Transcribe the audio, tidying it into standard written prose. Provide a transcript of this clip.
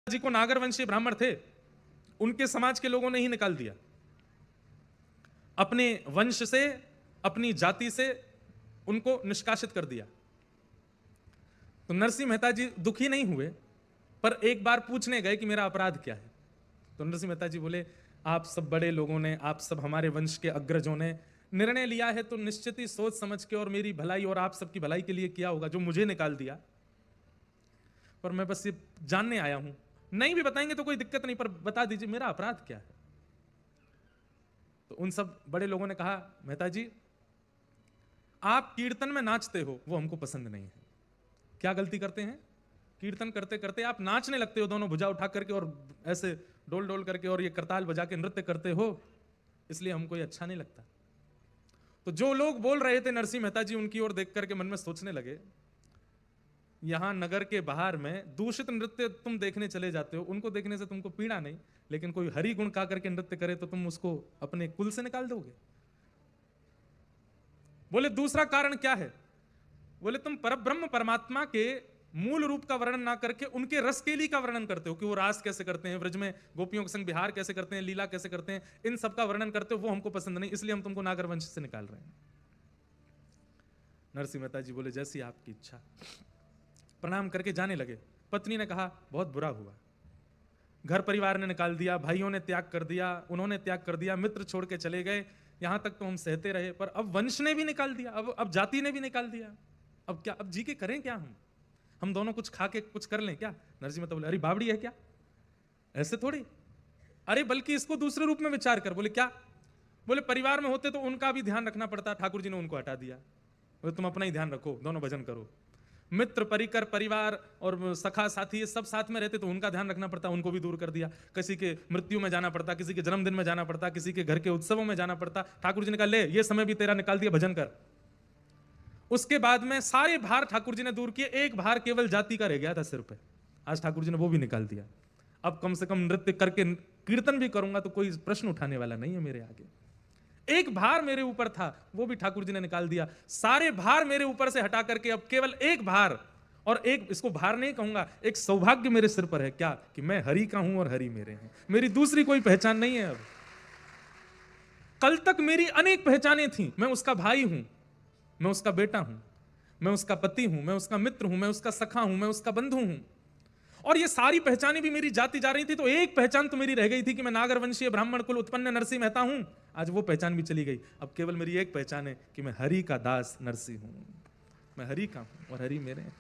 जी को नागर वंशीय ब्राह्मण थे, उनके समाज के लोगों ने ही निकाल दिया। अपने वंश से, अपनी जाति से उनको निष्कासित कर दिया। तो नरसिंह मेहता जी दुखी नहीं हुए, पर एक बार पूछने गए कि मेरा अपराध क्या है। तो नरसिंह मेहता जी बोले, आप सब बड़े लोगों ने, आप सब हमारे वंश के अग्रजों ने निर्णय लिया है तो निश्चित ही सोच समझ के और मेरी भलाई और आप सबकी भलाई के लिए किया होगा, जो मुझे निकाल दिया। पर मैं बस ये जानने आया हूं, नहीं भी बताएंगे तो कोई दिक्कत नहीं, पर बता दीजिए मेरा अपराध क्या है। तो उन सब बड़े लोगों ने कहा, मेहता जी आप कीर्तन में नाचते हो, वो हमको पसंद नहीं है। क्या गलती करते हैं? कीर्तन करते करते आप नाचने लगते हो, दोनों भुजा उठा करके और ऐसे डोल डोल करके और ये करताल बजा के नृत्य करते हो, इसलिए हमको ये अच्छा नहीं लगता। तो जो लोग बोल रहे थे नरसिंह मेहता जी उनकी ओर देख करके मन में सोचने लगे, यहां नगर के बाहर में दूषित नृत्य तुम देखने चले जाते हो, उनको देखने से तुमको पीड़ा नहीं, लेकिन कोई हरि गुण गा करके नृत्य करे तो तुम उसको अपने कुल से निकाल दोगे। बोले दूसरा कारण क्या है? बोले तुम परब्रह्म परमात्मा के मूल रूप का वर्णन ना करके उनके रसकेली का वर्णन करते हो, कि वो रास कैसे करते हैं, व्रज में गोपियों के संग विहार कैसे करते हैं, लीला कैसे करते हैं, इन सब का वर्णन करते हो, वो हमको पसंद नहीं, इसलिए हम तुमको नागर वंश से निकाल रहे हैं। नरसिंह मेहता जी बोले, जैसी आपकी इच्छा। प्रणाम करके जाने लगे। पत्नी ने कहा, बहुत बुरा हुआ, घर परिवार ने निकाल दिया, भाइयों ने त्याग कर दिया, उन्होंने त्याग कर दिया, मित्र छोड़ के चले गए, यहां तक तो हम सहते रहे, पर अब वंश ने भी निकाल दिया, अब जाति ने भी निकाल दिया, अब क्या, अब जी के करें क्या? हम दोनों कुछ खा के कुछ कर लें क्या? नरसिंह मेहता बोले, अरे बावड़ी है क्या, ऐसे थोड़ी, अरे बल्कि इसको दूसरे रूप में विचार कर। बोले क्या? बोले परिवार में होते तो उनका भी ध्यान रखना पड़ता, ठाकुर जी ने उनको हटा दिया। बोले तुम अपना ही ध्यान रखो, दोनों भजन करो। मित्र परिकर परिवार और सखा साथी ये सब साथ में रहते तो उनका ध्यान रखना पड़ता, उनको भी दूर कर दिया। किसी के मृत्यु में जाना पड़ता, किसी के जन्मदिन में जाना पड़ता, किसी के घर के उत्सवों में जाना पड़ता, ठाकुर जी ने कहा ले ये समय भी तेरा निकाल दिया, भजन कर। उसके बाद में सारे भार ठाकुर जी ने दूर किए, एक भार केवल जाति का रह गया था सिर पे, आज ठाकुर जी ने वो भी निकाल दिया। अब कम से कम नृत्य करके कीर्तन भी करूंगा तो कोई प्रश्न उठाने वाला नहीं है मेरे आगे। एक भार मेरे ऊपर था, वो भी ठाकुर जी ने निकाल दिया। सारे भार मेरे ऊपर से हटा करके अब केवल एक भार, और एक, इसको भार नहीं कहूंगा, एक सौभाग्य मेरे सिर पर है, क्या? कि मैं हरि का हूं और हरि मेरे हैं, मेरी दूसरी कोई पहचान नहीं है। अब कल तक मेरी अनेक पहचानें थी, मैं उसका भाई हूं, मैं उसका बेटा हूं, मैं उसका पति हूं, मैं उसका मित्र हूं, मैं उसका सखा हूं, मैं उसका बंधु हूं, और ये सारी पहचानें भी मेरी जाती जा रही थी। तो एक पहचान तो मेरी रह गई थी कि मैं नागर वंशीय ब्राह्मण कुल उत्पन्न नरसिंह मेहता हूं, आज वो पहचान भी चली गई। अब केवल मेरी एक पहचान है कि मैं हरि का दास नरसिंह हूं, मैं हरि का हूं और हरि मेरे हैं।